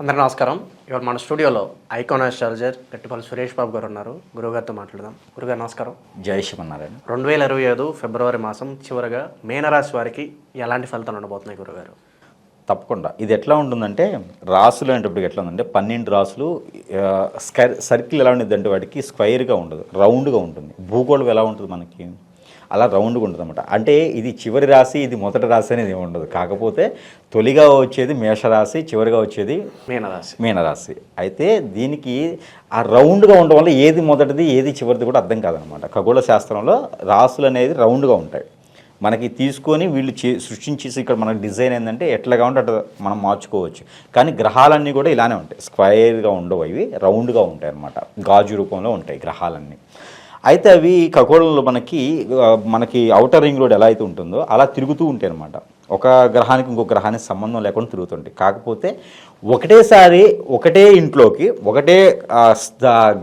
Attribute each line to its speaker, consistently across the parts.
Speaker 1: అందరికీ నమస్కారం. ఇవాళ మన స్టూడియోలో ఐకాన్ ఆస్ట్రాలజర్ గట్టిపల్లి సురేష్ బాబు గారు ఉన్నారు. గురుగారితో మాట్లాడదాం. గురుగారు నమస్కారం.
Speaker 2: జై శ్రీమన్నారాయణ.
Speaker 1: 2025 ఫిబ్రవరి మాసం చివరగా మీనరాశి వారికి ఎలాంటి ఫలితాలు ఉండబోతున్నాయి గురుగారు?
Speaker 2: తప్పకుండా ఇది ఎట్లా ఉంటుందంటే, రాసులు అనేటప్పటికి ఎట్లా ఉందంటే 12 రాసులు సర్కిల్ ఎలా ఉండేది అంటే వాటికి స్క్వైర్గా ఉండదు, రౌండ్గా ఉంటుంది. భూగోళం ఎలా ఉంటుంది మనకి అలా రౌండ్గా ఉంటుంది అనమాట. అంటే ఇది చివరి రాశి, ఇది మొదటి రాశి అనేది ఏమి ఉండదు. కాకపోతే తొలిగా వచ్చేది మేషరాశి, చివరిగా వచ్చేది మీనరాశి. అయితే దీనికి ఆ రౌండ్గా ఉండడం వల్ల ఏది మొదటిది ఏది చివరిది కూడా అర్థం కాదనమాట. ఖగోళ శాస్త్రంలో రాసులు అనేది రౌండ్గా ఉంటాయి. మనకి తీసుకొని వీళ్ళు సృష్టించేసి ఇక్కడ మనకి డిజైన్ ఏంటంటే ఎట్లాగా ఉంటే అట్లా మనం మార్చుకోవచ్చు. కానీ గ్రహాలన్నీ కూడా ఇలానే ఉంటాయి, స్క్వైర్గా ఉండవు, అవి రౌండ్గా ఉంటాయి అన్నమాట. గాజు రూపంలో ఉంటాయి గ్రహాలన్నీ. అయితే అవి ఖగోళంలో మనకి ఔటర్ రింగ్ రోడ్ ఎలా అయితే ఉంటుందో అలా తిరుగుతూ ఉంటాయి అన్నమాట. ఒక గ్రహానికి ఇంకొక గ్రహానికి సంబంధం లేకుండా తిరుగుతుంటాయి. కాకపోతే ఒకటేసారి ఒకటే ఇంట్లోకి ఒకటే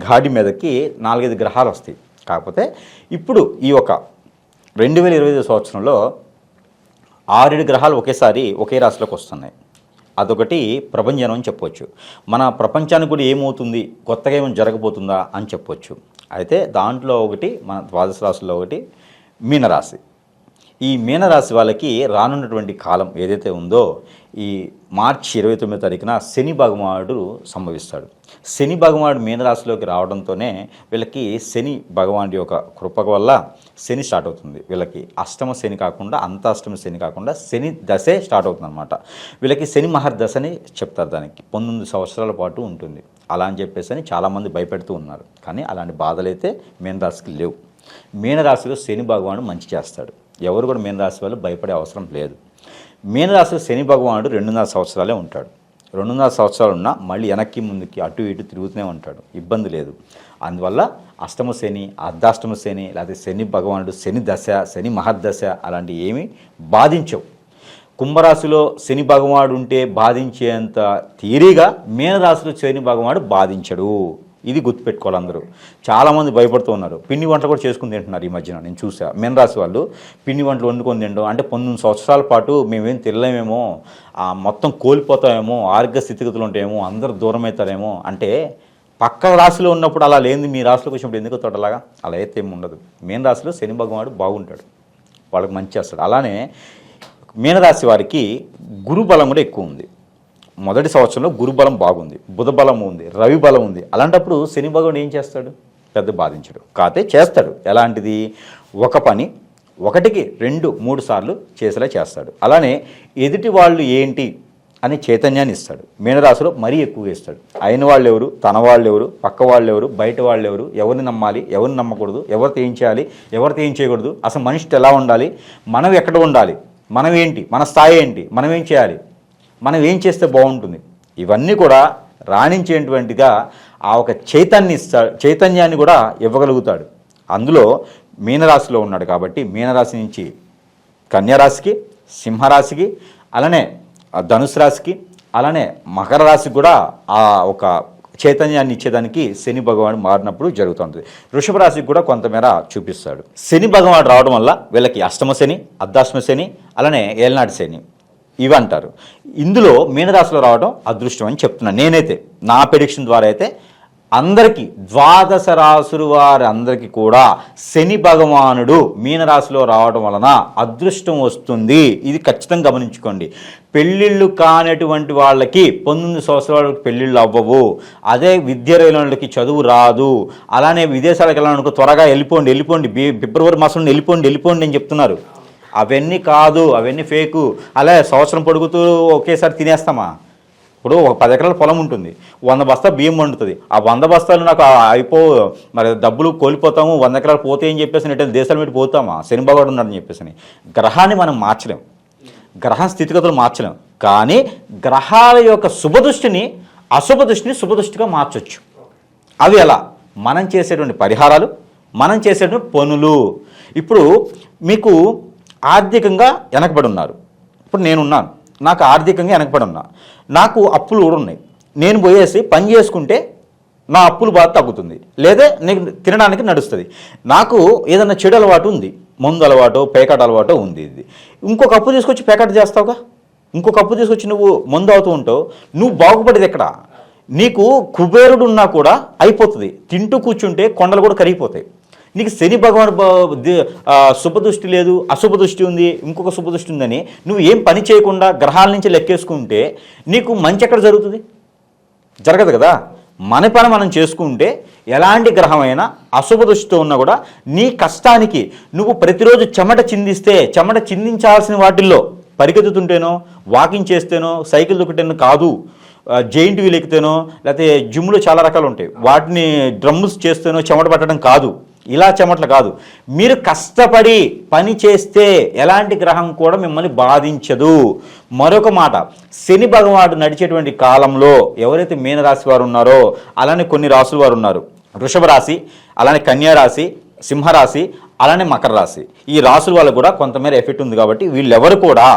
Speaker 2: గాడి మీదకి 4-5 గ్రహాలు వస్తాయి. కాకపోతే ఇప్పుడు ఈ ఒక 2025 సంవత్సరంలో 6-7 గ్రహాలు ఒకేసారి ఒకే రాశిలోకి వస్తున్నాయి. అదొకటి ప్రభంజనం అని చెప్పవచ్చు. మన ప్రపంచానికి కూడా ఏమవుతుంది, కొత్తగా ఏమైనా జరగబోతుందా అని చెప్పవచ్చు. అయితే దాంట్లో ఒకటి మన ద్వాదశ రాశుల్లో ఒకటి మీనరాశి. ఈ మీనరాశి వాళ్ళకి రానున్నటువంటి కాలం ఏదైతే ఉందో, ఈ మార్చి 29వ తారీఖున శని భగవానుడు సంభవిస్తాడు. శని భగవానుడు మీనరాశిలోకి రావడంతోనే వీళ్ళకి శని భగవానుడి యొక్క కృప వల్ల శని స్టార్ట్ అవుతుంది. వీళ్ళకి అష్టమ శని కాకుండా, అంతాష్టమ శని కాకుండా శని దశే స్టార్ట్ అవుతుంది అనమాట. వీళ్ళకి శని మహర్దశని చెప్తారు. దానికి 19 సంవత్సరాల పాటు ఉంటుంది. అలా అని చెప్పేసి చాలామంది భయపెడుతూ ఉన్నారు. కానీ అలాంటి బాధలైతే మీనరాశికి లేవు. మీనరాశిలో శని భగవానుడు మంచి చేస్తాడు. ఎవరు కూడా మీనరాశి వాళ్ళు భయపడే అవసరం లేదు. మీనరాశిలో శని భగవానుడు 2.5 సంవత్సరాలే ఉంటాడు. 2.5 సంవత్సరాలు ఉన్నా మళ్ళీ వెనక్కి ముందుకి అటు ఇటు తిరుగుతూనే ఉంటాడు, ఇబ్బంది లేదు. అందువల్ల అష్టమ శని, అర్ధాష్టమ శని, లేకపోతే శని భగవానుడు శని దశ, శని మహర్దశ అలాంటివి ఏమీ బాధించవు. కుంభరాశిలో శని భగవానుడు ఉంటే బాధించేంత తీరిగా మీనరాశిలో శని భగవానుడు బాధించడు. ఇది గుర్తుపెట్టుకోవాలి అందరూ. చాలామంది భయపడుతూ ఉన్నారు. పిండి వంటలు కూడా చేసుకుని తింటున్నారు ఈ మధ్యన. నేను చూసా మీనరాశి వాళ్ళు పిండి వంటలు వండుకొని తినడం అంటే 19 సంవత్సరాల పాటు మేమేం తినలేమేమో, మొత్తం కోల్పోతామేమో, ఆరోగ్య స్థితిగతులు ఉంటాయేమో, అందరూ దూరం అవుతారేమో. అంటే పక్క రాశిలో ఉన్నప్పుడు అలా లేనిది మీ రాశిలోకి వచ్చినప్పుడు ఎందుకు తోటలాగా అలా అయితే ఏమి ఉండదు. మీనరాశిలో శని భగవానుడు బాగుంటాడు, వాళ్ళకి మంచి చేస్తాడు. అలానే మీనరాశి వారికి గురు బలం కూడా ఎక్కువ ఉంది. మొదటి సంవత్సరంలో గురు బలం బాగుంది, బుధ బలం ఉంది, రవి బలం ఉంది. అలాంటప్పుడు శని భగవానుడు ఏం చేస్తాడు? పెద్ద బాధించడు, కాతే చేస్తాడు. ఎలాంటిది? ఒక పని 1కి 2-3 సార్లు చేసేలా చేస్తాడు. అలానే ఎదుటి వాళ్ళు ఏంటి అనే చైతన్యాన్ని ఇస్తాడు. మీనరాశిలో మరీ ఎక్కువగా ఇస్తాడు. అయిన వాళ్ళు ఎవరు, తన వాళ్ళు ఎవరు, పక్క వాళ్ళు ఎవరు, బయట వాళ్ళు ఎవరు, ఎవరిని నమ్మాలి, ఎవరిని నమ్మకూడదు, ఎవరితో ఏం చేయాలి, ఎవరితో ఏం చేయకూడదు, అసలు మనిషితో ఎలా ఉండాలి, మనం ఎక్కడ ఉండాలి, మనం ఏంటి, మన స్థాయి ఏంటి, మనం ఏం చేయాలి, మనం ఏం చేస్తే బాగుంటుంది, ఇవన్నీ కూడా రాణించేటువంటిగా ఆ ఒక చైతన్యాన్ని కూడా ఇవ్వగలుగుతాడు. అందులో మీనరాశిలో ఉన్నాడు కాబట్టి మీనరాశి నుంచి కన్యారాశికి, సింహరాశికి, అలానే ధనుసు రాశికి, అలానే మకర రాశికి కూడా ఆ ఒక చైతన్యాన్ని ఇచ్చేదానికి శని భగవానుడు మారినప్పుడు జరుగుతుంది. వృషభ రాశికి కూడా కొంతమేర చూపిస్తాడు. శని భగవానుడు రావడం వల్ల వీళ్ళకి అష్టమ శని, అర్ధాష్టమ శని, అలానే ఏలనాటి శని ఇవి అంటారు. ఇందులో మీనరాశిలో రావడం అదృష్టం అని చెప్తున్నాను నేనైతే. నా ప్రెడిక్షన్ ద్వారా అయితే అందరికీ, ద్వాదశ రాశులు వారి అందరికీ కూడా శని భగవానుడు మీనరాశిలో రావడం వలన అదృష్టం వస్తుంది. ఇది ఖచ్చితంగా గమనించుకోండి. పెళ్ళిళ్ళు కానటువంటి వాళ్ళకి 19 సంవత్సరాలకు పెళ్ళిళ్ళు అవ్వవు. అదే విద్య వాళ్ళకి చదువు రాదు. అలానే విదేశాలకు వెళ్ళాలనుకో త్వరగా వెళ్ళిపోండి, ఫిబ్రవరి మాసంలో వెళ్ళిపోండి అని చెప్తున్నారు. అవన్నీ కాదు, అవన్నీ ఫేకు. అలా సంవత్సరం పొడుగుతూ ఒకేసారి తినేస్తామా? ఇప్పుడు ఒక 10 ఎకరాల పొలం ఉంటుంది, 100 బస్తాలు బియ్యం వండుతుంది. ఆ 100 బస్తాలు నాకు మరి డబ్బులు కోల్పోతాము, 100 ఎకరాలు పోతే అని చెప్పేసి అంటే దేశాల మీద పోతామా? శని భగవానుడు ఉన్నాడని చెప్పేసి. గ్రహాన్ని మనం మార్చలేం, గ్రహ స్థితిగతులు మార్చలేం. కానీ గ్రహాల యొక్క శుభదృష్టిని అశుభదృష్టిని శుభదృష్టిగా మార్చవచ్చు. అవి ఎలా? మనం చేసేటువంటి పరిహారాలు, మనం చేసేటువంటి పనులు. ఇప్పుడు మీకు ఆర్థికంగా వెనకబడి ఉన్నారు. ఇప్పుడు నేనున్నాను, నాకు ఆర్థికంగా వెనకబడి ఉన్నా, నాకు అప్పులు కూడా ఉన్నాయి. నేను పోయేసి పని చేసుకుంటే నా అప్పులు బాధ తగ్గుతుంది, లేదా నీకు తినడానికి నడుస్తుంది. నాకు ఏదన్నా చెడు అలవాటు ఉంది, మందు అలవాటు, పేకాట అలవాటు ఉంది. ఇది ఇంకొక అప్పు తీసుకొచ్చి పేకాట చేస్తావుగా, ఇంకొక అప్పు తీసుకొచ్చి నువ్వు మందు అవుతూ ఉంటావు, నువ్వు బాగుపడేది ఎక్కడ? నీకు కుబేరుడు ఉన్నా కూడా అయిపోతుంది, తింటూ కూర్చుంటే కొండలు కూడా కరిగిపోతాయి. నీకు శని భగవాన్ శుభదృష్టి లేదు, అశుభ దృష్టి ఉంది, ఇంకొక శుభదృష్టి ఉందని నువ్వు ఏం పని చేయకుండా గ్రహాల నుంచి లెక్కేసుకుంటే నీకు మంచి ఎక్కడ జరుగుతుంది? జరగదు కదా. మన పని మనం చేసుకుంటే ఎలాంటి గ్రహమైనా అశుభ దృష్టితో ఉన్నా కూడా నీ కష్టానికి నువ్వు ప్రతిరోజు చెమట చిందిస్తే, చెమట చిందించాల్సిన వాటిల్లో పరిగెత్తుతుంటేనో, వాకింగ్ చేస్తేనో, సైకిల్ దొక్కటేనో కాదు, జెయింట్ వీల్ ఎక్కితేనో, లేకపోతే జిమ్లో చాలా రకాలు ఉంటాయి వాటిని డ్రమ్స్ చేస్తేనో చెమట పట్టడం కాదు, ఇలా చెమటలు కాదు. మీరు కష్టపడి పని చేస్తే ఎలాంటి గ్రహం కూడా మిమ్మల్ని బాధించదు. మరొక మాట, శని భగవానుడు నడిచేటువంటి కాలంలో ఎవరైతే మీనరాశి వారు ఉన్నారో, అలానే కొన్ని రాసుల వారు ఉన్నారు, వృషభ రాశి, అలానే కన్యా రాశి, సింహరాశి, అలానే మకర రాశి, ఈ రాసుల వాళ్ళకు కూడా కొంతమేర ఎఫెక్ట్ ఉంది. కాబట్టి వీళ్ళెవరు కూడా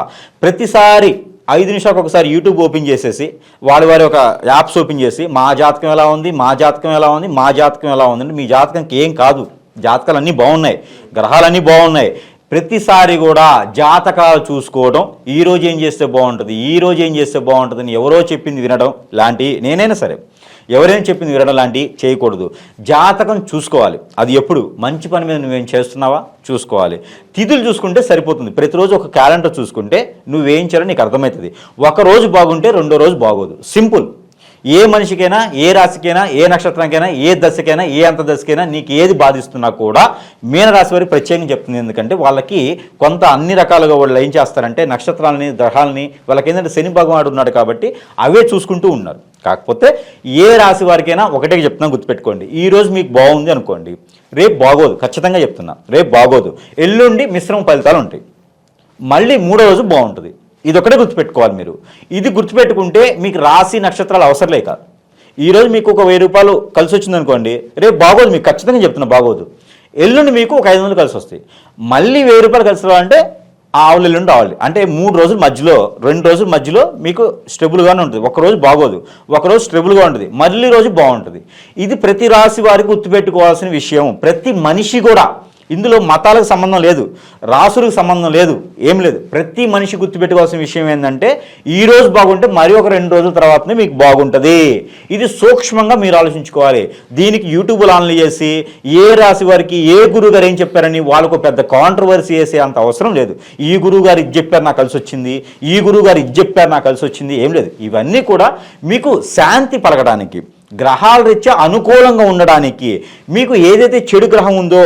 Speaker 2: ప్రతిసారి 5 నిమిషాలకు ఒకసారి యూట్యూబ్ ఓపెన్ చేసేసి వారి ఒక యాప్స్ ఓపెన్ చేసి మా జాతకం ఎలా ఉంది, మా జాతకం ఎలా ఉంది, మా జాతకం ఎలా ఉందంటే మీ జాతకంకి ఏం కాదు. జాతకాలు అన్నీ బాగున్నాయి, గ్రహాలన్నీ బాగున్నాయి. ప్రతిసారి కూడా జాతకాలు చూసుకోవడం, ఈరోజు ఏం చేస్తే బాగుంటుంది, ఈరోజు ఏం చేస్తే బాగుంటుందని ఎవరో చెప్పింది వినడం లాంటి, నేనైనా సరే ఎవరైనా చెప్పింది వినడం లాంటివి చేయకూడదు. జాతకం చూసుకోవాలి. అది ఎప్పుడు మంచి పని మీద నువ్వేం చేస్తున్నావా చూసుకోవాలి. తిథులు చూసుకుంటే సరిపోతుంది. ప్రతిరోజు ఒక క్యాలెండర్ చూసుకుంటే నువ్వేం చేయాలో నీకు అర్థమవుతుంది. ఒక రోజు బాగుంటే రెండో రోజు బాగోదు. సింపుల్. ఏ మనిషికైనా, ఏ రాశికైనా, ఏ నక్షత్రానికైనా, ఏ దశకైనా, ఏ అంతదశకైనా నీకు ఏది బాధిస్తున్నా కూడా మీనరాశి వారికి ప్రత్యేకంగా చెప్తుంది. ఎందుకంటే వాళ్ళకి కొంత అన్ని రకాలుగా వాళ్ళు ఏం చేస్తారంటే నక్షత్రాలని, గ్రహాలని, వాళ్ళకి ఏంటంటే శని భగవానుడు ఉన్నాడు కాబట్టి అవే చూసుకుంటూ ఉన్నారు. కాకపోతే ఏ రాశి వారికైనా ఒకటే చెప్తున్నా, గుర్తుపెట్టుకోండి. ఈరోజు మీకు బాగుంది అనుకోండి, రేపు బాగోదు. ఖచ్చితంగా చెప్తున్నా, రేపు బాగోదు. ఎల్లుండి మిశ్రమ ఫలితాలు ఉంటాయి, మళ్ళీ మూడో రోజు బాగుంటుంది. ఇది ఒకటే గుర్తుపెట్టుకోవాలి మీరు. ఇది గుర్తుపెట్టుకుంటే మీకు రాశి నక్షత్రాలు అవసరం లేక. ఈరోజు మీకు ఒక 1000 రూపాయలు కలిసి వచ్చింది అనుకోండి, రేపు బాగోదు. మీకు ఖచ్చితంగా చెప్తున్నా బాగోదు. ఎల్లుండి మీకు ఒక 500 కలిసి వస్తాయి. మళ్ళీ 1000 రూపాయలు కలిసి రావాలంటే ఆవులు ఎల్లుండి రావాలి. అంటే 3 రోజుల మధ్యలో, 2 రోజుల మధ్యలో మీకు స్టెబుల్గానే ఉంటుంది. ఒకరోజు బాగోదు, ఒకరోజు స్టెబుల్గా ఉంటుంది, మళ్ళీ రోజు బాగుంటుంది. ఇది ప్రతి రాశి వారికి గుర్తుపెట్టుకోవాల్సిన విషయం. ప్రతి మనిషి కూడా, ఇందులో మతాలకు సంబంధం లేదు, రాసులకు సంబంధం లేదు, ఏం లేదు. ప్రతి మనిషి గుర్తుపెట్టుకోవాల్సిన విషయం ఏంటంటే ఈరోజు బాగుంటే మరి ఒక 2 రోజుల తర్వాతనే మీకు బాగుంటుంది. ఇది సూక్ష్మంగా మీరు ఆలోచించుకోవాలి. దీనికి యూట్యూబ్లో ఆన్లైన్ చేసి ఏ రాశి వారికి ఏ గురువు గారు ఏం చెప్పారని వాళ్ళకు పెద్ద కాంట్రవర్సీ చేసే అంత అవసరం లేదు. ఈ గురువు గారు ఇది చెప్పారు నాకు కలిసి వచ్చింది, ఈ గురువు గారు ఇది చెప్పారు నాకు కలిసి వచ్చింది, ఏం లేదు. ఇవన్నీ కూడా మీకు శాంతి పలకడానికి, గ్రహాల రీత్యా అనుకూలంగా ఉండడానికి, మీకు ఏదైతే చెడు గ్రహం ఉందో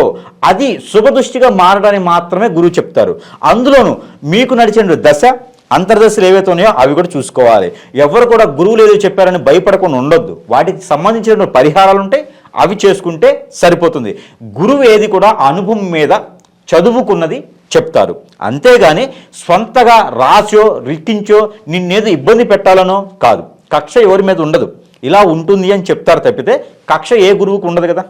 Speaker 2: అది శుభదృష్టిగా మారడానికి మాత్రమే గురువు చెప్తారు. అందులోనూ మీకు నడిచిన దశ, అంతర్దశలు ఏవైతే ఉన్నాయో అవి కూడా చూసుకోవాలి. ఎవరు కూడా గురువులు ఏదో చెప్పారని భయపడకుండా ఉండొద్దు. వాటికి సంబంధించిన పరిహారాలు ఉంటాయి, అవి చేసుకుంటే సరిపోతుంది. గురువు ఏది కూడా అనుభవం మీద చదువుకున్నది చెప్తారు. అంతేగాని స్వంతగా రాసో రిక్కించో నిన్నేదో ఇబ్బంది పెట్టాలనో కాదు. కక్ష ఎవరి మీద ఉండదు. ఇలా ఉంటుంది అని చెప్తారు తప్పితే కక్ష ఏ గురువుకు ఉండదు కదా.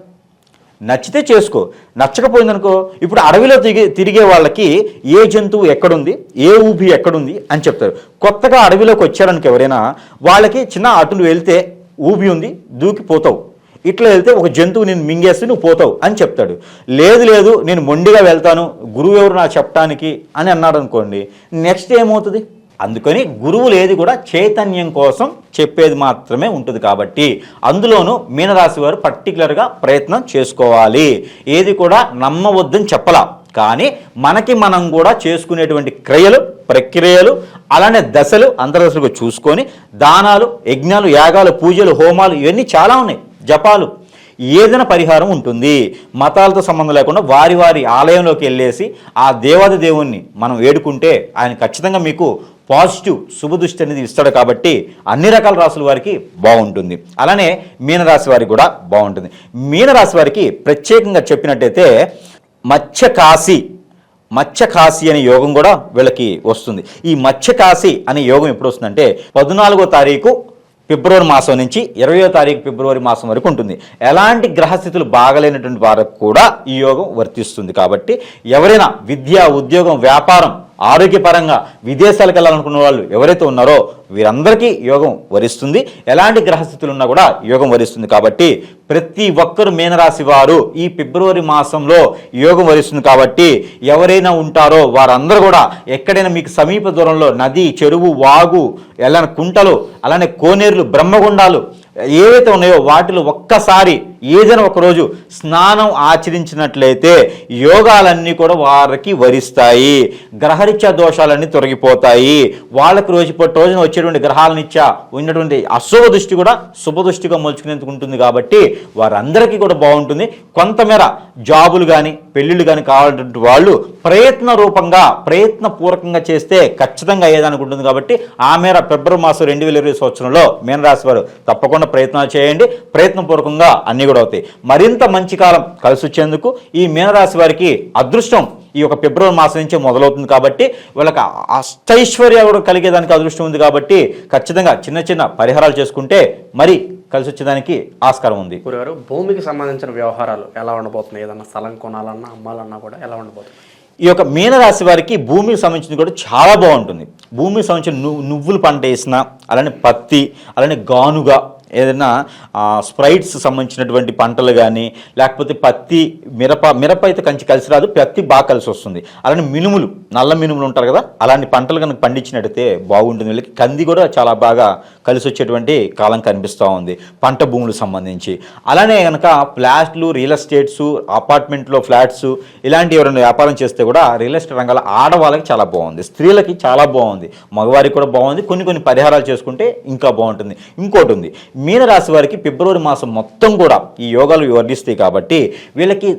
Speaker 2: నచ్చితే చేసుకో, నచ్చకపోయిందనుకో. ఇప్పుడు అడవిలో తిరిగే వాళ్ళకి ఏ జంతువు ఎక్కడుంది, ఏ ఊపి ఎక్కడుంది అని చెప్తారు. కొత్తగా అడవిలోకి వచ్చారనుకో ఎవరైనా, వాళ్ళకి చిన్న అటులు వెళ్తే ఊపి ఉంది, దూకిపోతావు. ఇట్లా వెళ్తే ఒక జంతువు నేను మింగేస్తే నువ్వు పోతావు అని చెప్తాడు. లేదు నేను మొండిగా వెళ్తాను, గురువు ఎవరు నాకు చెప్పడానికి అని అన్నాడు అనుకోండి, నెక్స్ట్ ఏమవుతుంది? అందుకని గురువులు ఏది కూడా చైతన్యం కోసం చెప్పేది మాత్రమే ఉంటుంది. కాబట్టి అందులోనూ మీనరాశి వారు పర్టికులర్గా ప్రయత్నం చేసుకోవాలి. ఏది కూడా నమ్మవద్దని చెప్పలా, కానీ మనకి మనం కూడా చేసుకునేటువంటి క్రియలు, ప్రక్రియలు, అలానే దశలు, అంతర్దశలు చూసుకొని దానాలు, యజ్ఞాలు, యాగాలు, పూజలు, హోమాలు ఇవన్నీ చాలా ఉన్నాయి, జపాలు, ఏదైనా పరిహారం ఉంటుంది. మతాలతో సంబంధం లేకుండా వారి వారి ఆలయంలోకి వెళ్ళేసి ఆ దేవాది దేవుణ్ణి మనం వేడుకుంటే ఆయన ఖచ్చితంగా మీకు పాజిటివ్ శుభదృష్టి అనేది ఇస్తాడు. కాబట్టి అన్ని రకాల రాసుల వారికి బాగుంటుంది. అలానే మీనరాశి వారికి కూడా బాగుంటుంది. మీనరాశి వారికి ప్రత్యేకంగా చెప్పినట్టయితే మత్స్యకాశి అనే యోగం కూడా వీళ్ళకి వస్తుంది. ఈ మత్స్యకాశి అనే యోగం ఎప్పుడు వస్తుందంటే 14వ తారీఖు ఫిబ్రవరి మాసం నుంచి 20వ తారీఖు ఫిబ్రవరి మాసం వరకు ఉంటుంది. ఎలాంటి గ్రహస్థితులు బాగలేనటువంటి వారికి కూడా ఈ యోగం వర్తిస్తుంది. కాబట్టి ఎవరైనా విద్య, ఉద్యోగం, వ్యాపారం ఆరోగ్యపరంగా విదేశాలకు వెళ్ళాలనుకున్న వాళ్ళు ఎవరైతే ఉన్నారో వీరందరికీ యోగం వరిస్తుంది. ఎలాంటి గ్రహస్థితులు ఉన్నా కూడా యోగం వరిస్తుంది. కాబట్టి ప్రతి ఒక్కరు మీనరాశి వారు ఈ ఫిబ్రవరి మాసంలో యోగం వరిస్తుంది. కాబట్టి ఎవరైనా ఉంటారో వారందరూ కూడా ఎక్కడైనా మీకు సమీప దూరంలో నది, చెరువు, వాగు, ఎలా కుంటలు, అలానే కోనేరులు, బ్రహ్మగుండాలు ఏవైతే ఉన్నాయో వాటిలో ఒక్కసారి ఏదైనా ఒకరోజు స్నానం ఆచరించినట్లయితే యోగాలన్నీ కూడా వారికి వరిస్తాయి. గ్రహరీత్యా దోషాలన్నీ తొలగిపోతాయి. వాళ్ళకి రోజున వచ్చేటువంటి గ్రహాలనిచ్చా ఉన్నటువంటి అశుభ దృష్టి కూడా శుభ దృష్టిగా మలుచుకునేందుకు ఉంటుంది. కాబట్టి వారందరికీ కూడా బాగుంటుంది. కొంతమేర జాబులు కానీ పెళ్ళిళ్ళు కానీ కావాలంటే వాళ్ళు ప్రయత్నపూర్వకంగా చేస్తే ఖచ్చితంగా అయ్యేదానికి ఉంటుంది. కాబట్టి ఆ మేర ఫిబ్రవరి మాసం 2020 సంవత్సరంలో మీనరాశి వారు తప్పకుండా ప్రయత్నాలు చేయండి. ప్రయత్నపూర్వకంగా అన్ని కూడా అవుతాయి. మరింత మంచి కాలం కలిసి వచ్చేందుకు ఈ మీనరాశి వారికి అదృష్టం ఈ యొక్క ఫిబ్రవరి మాసం నుంచే మొదలవుతుంది. కాబట్టి వాళ్ళకి అష్టైశ్వర్య కూడా కలిగేదానికి అదృష్టం ఉంది. కాబట్టి ఖచ్చితంగా చిన్న చిన్న పరిహారాలు చేసుకుంటే మరి కలిసి వచ్చేదానికి ఆస్కారం ఉంది.
Speaker 1: గురుగారు, భూమికి సంబంధించిన వ్యవహారాలు ఎలా ఉండబోతున్నాయి? ఏదన్నా స్థలం కొనాలన్నా అమ్మాలన్నా కూడా ఎలా ఉండబోతుంది?
Speaker 2: ఈ యొక్క మీనరాశి వారికి భూమికి సంబంధించింది కూడా చాలా బాగుంటుంది. భూమికి సంబంధించిన నువ్వులు పంట వేసిన, అలానే పత్తి, అలానే గానుగా, ఏదైనా స్ప్రైట్స్ సంబంధించినటువంటి పంటలు కానీ, లేకపోతే పత్తి, మిరప అయితే కలిసి రాదు, పత్తి బాగా కలిసి వస్తుంది. అలానే మినుములు, నల్ల మినుములు ఉంటారు కదా, అలాంటి పంటలు కనుక పండించినట్టయితే బాగుంటుంది. వీళ్ళకి కంది కూడా చాలా బాగా కలిసి వచ్చేటువంటి కాలం కనిపిస్తూ ఉంది పంట భూములకు సంబంధించి. అలానే కనుక ఫ్లాట్లు, రియల్ ఎస్టేట్స్, అపార్ట్మెంట్లో ఫ్లాట్స్ ఇలాంటి ఎవరైనా వ్యాపారం చేస్తే కూడా రియల్ ఎస్టేట్ రంగాల ఆడవాళ్ళకి చాలా బాగుంది, స్త్రీలకి చాలా బాగుంది, మగవారికి కూడా బాగుంది. కొన్ని పరిహారాలు చేసుకుంటే ఇంకా బాగుంటుంది. ఇంకోటి ఉంది, మీనరాశి వారికి ఫిబ్రవరి మాసం మొత్తం కూడా ఈ యోగాలు వర్ణిస్తాయి. కాబట్టి వీళ్ళకి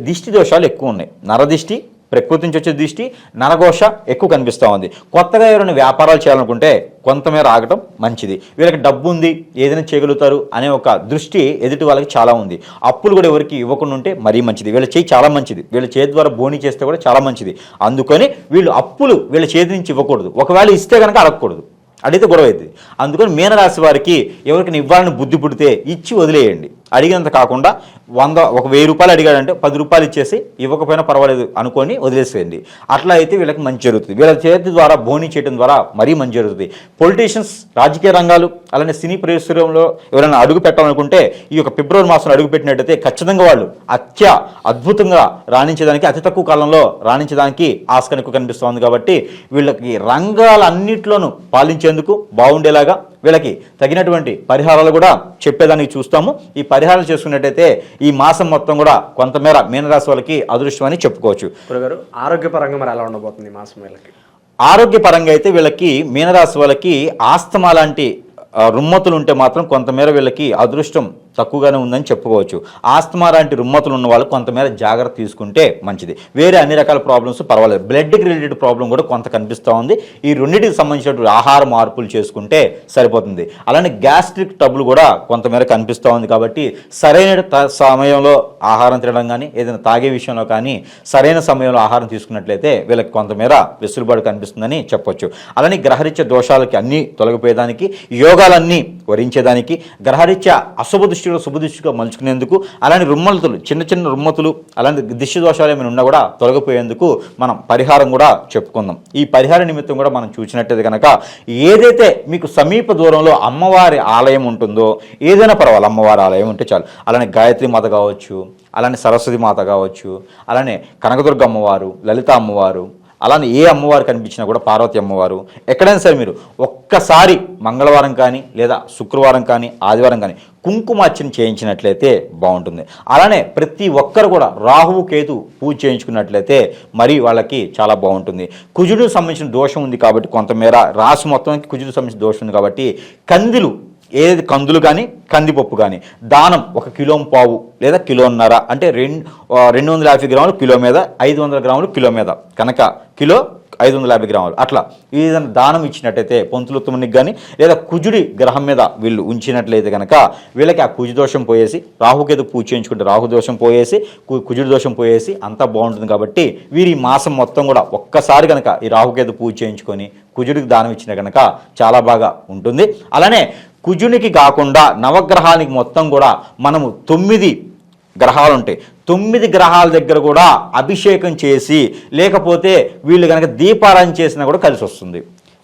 Speaker 2: దిష్టి దోషాలు ఎక్కువ ఉన్నాయి. నరదిష్టి, ప్రకృతి నుంచి వచ్చే దృష్టి, నరఘోష ఎక్కువ కనిపిస్తూ ఉంది. కొత్తగా ఎవరైనా వ్యాపారాలు చేయాలనుకుంటే కొంతమేర ఆగటం మంచిది. వీళ్ళకి డబ్బు ఉంది, ఏదైనా చేయగలుగుతారు అనే ఒక దృష్టి ఎదుటి వాళ్ళకి చాలా ఉంది. అప్పులు కూడా ఎవరికి ఇవ్వకుండా ఉంటే మరీ మంచిది. వీళ్ళ చేయి చాలా మంచిది, వీళ్ళ చేతి ద్వారా బోని చేస్తే కూడా చాలా మంచిది. అందుకని వీళ్ళు అప్పులు వీళ్ళ చేతి నుంచి ఇవ్వకూడదు. ఒకవేళ ఇస్తే కనుక అడగకూడదు, అడిగితే గొడవ అవుతుంది. అందుకని మీనరాశి వారికి ఎవరికైనా ఇవ్వాలని బుద్ధి పుడితే ఇచ్చి వదిలేయండి. అడిగినంత కాకుండా 1000 రూపాయలు అడిగాడంటే 10 రూపాయలు ఇచ్చేసి ఇవ్వకపోయినా పర్వాలేదు అనుకొని వదిలేసేయండి. అట్లా అయితే వీళ్ళకి మంచి జరుగుతుంది. వీళ్ళ చేతి ద్వారా బోని చేయడం ద్వారా మరీ మంచి జరుగుతుంది. పొలిటీషియన్స్, రాజకీయ రంగాలు, అలానే సినీ పరిశ్రమలో ఎవరైనా అడుగు పెట్టాలనుకుంటే ఈ యొక్క ఫిబ్రవరి మాసంలో అడుగు పెట్టినట్టయితే ఖచ్చితంగా వాళ్ళు అద్భుతంగా రాణించడానికి, అతి తక్కువ కాలంలో రాణించడానికి ఆస్కారం ఎక్కువ కనిపిస్తుంది. కాబట్టి వీళ్ళకి రంగాలన్నింటిలోనూ పాలించేందుకు బాగుండేలాగా వీళ్ళకి తగినటువంటి పరిహారాలు కూడా చెప్పేదానికి చూస్తాము. ఈ పరిహారాలు చేసుకున్నట్టయితే ఈ మాసం మొత్తం కూడా కొంతమేర మీనరాశి వాళ్ళకి అదృష్టం అని చెప్పుకోవచ్చు.
Speaker 1: గురుగారు, ఆరోగ్యపరంగా మరి ఎలా ఉండబోతుంది ఈ మాసం వీళ్ళకి?
Speaker 2: ఆరోగ్యపరంగా అయితే వీళ్ళకి మీనరాశి వాళ్ళకి ఆస్తమా లాంటి రుమ్మతులు ఉంటే మాత్రం కొంతమేర వీళ్ళకి అదృష్టం తక్కువగానే ఉందని చెప్పుకోవచ్చు. ఆస్తమా లాంటి రుమ్మతులు ఉన్న వాళ్ళు కొంతమేర జాగ్రత్త తీసుకుంటే మంచిది. వేరే అన్ని రకాల ప్రాబ్లమ్స్ పర్వాలేదు. బ్లడ్కి రిలేటెడ్ ప్రాబ్లం కూడా కొంత కనిపిస్తూ ఉంది. ఈ రెండింటికి సంబంధించినటువంటి ఆహార మార్పులు చేసుకుంటే సరిపోతుంది. అలానే గ్యాస్ట్రిక్ ట్రబుల్ కూడా కొంతమేర కనిపిస్తూ ఉంది. కాబట్టి సరైన సమయంలో ఆహారం తినడం కానీ, ఏదైనా తాగే విషయంలో కానీ సరైన సమయంలో ఆహారం తీసుకున్నట్లయితే వీళ్ళకి కొంతమేర వెసులుబాటు కనిపిస్తుందని చెప్పొచ్చు. అలానే గ్రహరీత్యా దోషాలకి అన్నీ తొలగిపోయేదానికి, యోగాలన్నీ వరించేదానికి, గ్రహరీత్యా అశుభ దృష్టి శుభ దృష్టిగా మలుచుకునేందుకు, అలానే రుమ్మతులు, చిన్న రుమ్మతులు, అలాంటి దిష్టి దోషాలు ఏమైనా ఉన్నా కూడా తొలగిపోయేందుకు మనం పరిహారం కూడా చెప్పుకుందాం. ఈ పరిహార నిమిత్తం కూడా మనం చూసినట్టయితే కనుక ఏదైతే మీకు సమీప దూరంలో అమ్మవారి ఆలయం ఉంటుందో, ఏదైనా పర్వాలేదు, అమ్మవారి ఆలయం ఉంటే చాలు. అలానే గాయత్రి మాత కావచ్చు, అలానే సరస్వతి మాత కావచ్చు, అలానే కనకదుర్గ అమ్మవారు, లలిత అమ్మవారు, అలానే ఏ అమ్మవారు కనిపించినా కూడా, పార్వతి అమ్మవారు, ఎక్కడైనా సరే మీరు ఒక్కసారి మంగళవారం కానీ, లేదా శుక్రవారం కానీ, ఆదివారం కానీ కుంకుమార్చన చేయించినట్లయితే బాగుంటుంది. అలానే ప్రతి ఒక్కరు కూడా రాహువు కేతు పూజ చేయించుకున్నట్లయితే మరి వాళ్ళకి చాలా బాగుంటుంది. కుజుడికి సంబంధించిన దోషం ఉంది కాబట్టి కొంతమేర రాశి మొత్తానికి కుజుడికి సంబంధించిన దోషం ఉంది కాబట్టి ఏది కందులు కానీ, కందిపప్పు కానీ దానం 1 కిలో పావు లేదా కిలోన్నర, అంటే 250 గ్రాములు కిలో మీద, 500 గ్రాములు కిలో మీద, కనుక కిలో 550 గ్రాములు అట్లా ఏదైనా దానం ఇచ్చినట్టయితే పొంతులుత్తమునికి కానీ, లేదా కుజుడి గ్రహం మీద వీళ్ళు ఉంచినట్లయితే కనుక వీళ్ళకి ఆ కుజు దోషం పోయేసి, రాహుకేతు పూజ చేయించుకుంటే రాహు దోషం పోయేసి, కుజుడి దోషం పోయేసి అంతా బాగుంటుంది. కాబట్టి వీరి మాసం మొత్తం కూడా ఒక్కసారి కనుక ఈ రాహుకేతు పూజ చేయించుకొని కుజుడికి దానం ఇచ్చిన కనుక చాలా బాగా ఉంటుంది. అలానే కుజునికి కాకుండా నవగ్రహానికి మొత్తం కూడా మనము 9 గ్రహాలు ఉంటాయి. 9 గ్రహాల దగ్గర కూడా అభిషేకం చేసి లేకపోతే వీళ్ళు కనుక దీపారాధన చేసినా కూడా కలిసి వస్తుంది.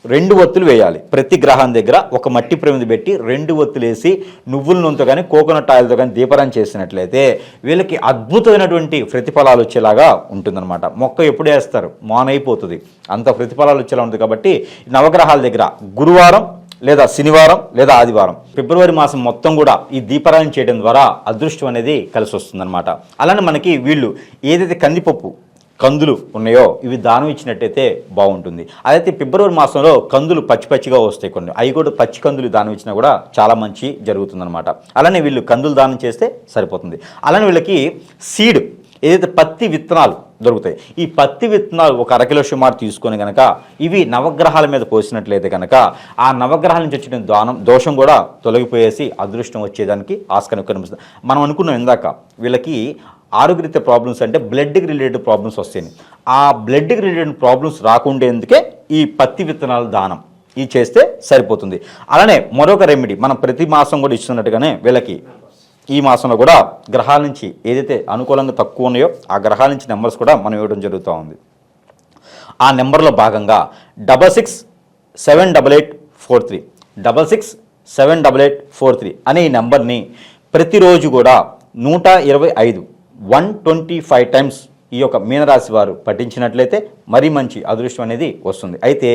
Speaker 2: 2 ఒత్తులు వేయాలి. ప్రతి గ్రహం దగ్గర ఒక మట్టి ప్రమిది పెట్టి 2 ఒత్తులు వేసి నువ్వుల నూనెతో కానీ కోకోనట్ ఆయిల్తో కానీ దీపారాధన చేసినట్లయితే వీళ్ళకి అద్భుతమైనటువంటి ప్రతిఫలాలు వచ్చేలాగా ఉంటుందన్నమాట. మొక్క ఎప్పుడు వేస్తారు మానైపోతుంది, అంత ప్రతిఫలాలు వచ్చేలా ఉంటుంది. కాబట్టి నవగ్రహాల దగ్గర గురువారం లేదా శనివారం లేదా ఆదివారం ఫిబ్రవరి మాసం మొత్తం కూడా ఈ దీపారాధన చేయడం ద్వారా అదృష్టం అనేది కలిసి వస్తుందన్నమాట. అలానే మనకి వీళ్ళు ఏదైతే కందులు ఉన్నాయో ఇవి దానం ఇచ్చినట్టయితే బాగుంటుంది. అదైతే ఫిబ్రవరి మాసంలో కందులు పచ్చిగా వస్తాయి కొన్ని, అవి కూడా పచ్చి కందులు దానం ఇచ్చినా కూడా చాలా మంచి జరుగుతుందన్నమాట. అలానే వీళ్ళు కందులు దానం చేస్తే సరిపోతుంది. అలానే వీళ్ళకి సీడ్ ఏదైతే పత్తి విత్తనాలు దొరుకుతాయి, ఈ పత్తి విత్తనాలు ఒక 1 కిలో సుమారు తీసుకొని కనుక ఇవి నవగ్రహాల మీద పోసినట్లయితే కనుక ఆ నవగ్రహాల నుంచి వచ్చిన దోషం కూడా తొలగిపోయేసి అదృష్టం వచ్చేదానికి ఆస్కారం కనిపిస్తుంది. మనం అనుకున్నాం ఇందాక వీళ్ళకి ఆరోగ్యరీత్యా ప్రాబ్లమ్స్ అంటే బ్లడ్కి రిలేటెడ్ ప్రాబ్లమ్స్ వస్తాయి. ఆ బ్లడ్కి రిలేటెడ్ ప్రాబ్లమ్స్ రాకుండేందుకే ఈ పత్తి విత్తనాల దానం ఇది చేస్తే సరిపోతుంది. అలానే మరొక రెమెడీ మనం ప్రతి మాసం కూడా ఇస్తున్నట్టుగానే వీళ్ళకి ఈ మాసంలో కూడా గ్రహాల నుంచి ఏదైతే అనుకూలంగా తక్కువ ఉన్నాయో ఆ గ్రహాల నుంచి నెంబర్స్ కూడా మనం ఇవ్వడం జరుగుతూ ఉంది. ఆ నెంబర్లో భాగంగా 667843 667843 అనే ఈ నెంబర్ని ప్రతిరోజు కూడా 125 టైమ్స్ ఈ యొక్క మీనరాశి వారు పఠించినట్లయితే మరీ మంచి అదృష్టం అనేది వస్తుంది. అయితే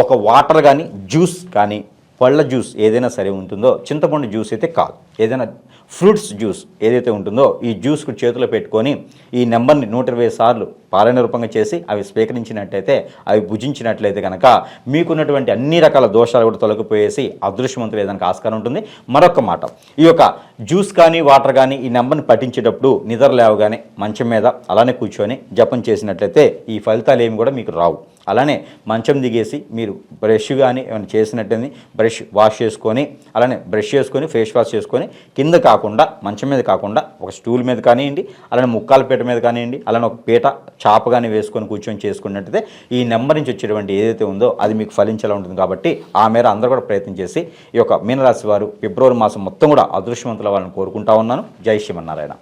Speaker 2: ఒక వాటర్ కానీ జ్యూస్ కానీ పళ్ళ జ్యూస్ ఏదైనా సరే ఉంటుందో, చింతపండు జ్యూస్ అయితే కాదు, ఏదైనా ఫ్రూట్స్ జ్యూస్ ఏదైతే ఉంటుందో ఈ జ్యూస్కు చేతిలో పెట్టుకొని ఈ నెంబర్ని 120 సార్లు పారాయణ రూపంగా చేసి అవి స్వీకరించినట్లయితే అవి భుజించినట్లయితే కనుక మీకున్నటువంటి అన్ని రకాల దోషాలు కూడా తొలగిపోయేసి అదృష్టవంతులు ఏదానికి ఆస్కారం ఉంటుంది. మరొక మాట, ఈ యొక్క జ్యూస్ కానీ వాటర్ కానీ ఈ నెంబర్ని పఠించేటప్పుడు నిద్ర లేవగానే మంచం మీద అలానే కూర్చొని జపం చేసినట్లయితే ఈ ఫలితాలు ఏమి కూడా మీకు రావు. అలానే మంచం దిగేసి మీరు బ్రష్ కానీ ఏమైనా చేసినట్టయితే బ్రష్ వాష్ చేసుకొని అలానే బ్రష్ చేసుకొని ఫేస్ వాష్ చేసుకొని కింద కాకుండా మంచం మీద కాకుండా ఒక స్టూల్ మీద కానివ్వండి, అలానే ముక్కాల పీట మీద కానివ్వండి, అలానే ఒక పీట చాప కానీ వేసుకొని కూర్చొని చేసుకున్నట్టయితే ఈ నెంబర్ నుంచి వచ్చేటువంటి ఏదైతే ఉందో అది మీకు ఫలించేలా ఉంటుంది. కాబట్టి ఆ మేర అందరూ కూడా ప్రయత్నం చేసి ఈ యొక్క మీనరాశి వారు ఫిబ్రవరి మాసం మొత్తం కూడా అదృష్టవంతుల వాళ్ళని కోరుకుంటా ఉన్నాను. జై శ్రీమన్నారాయణ.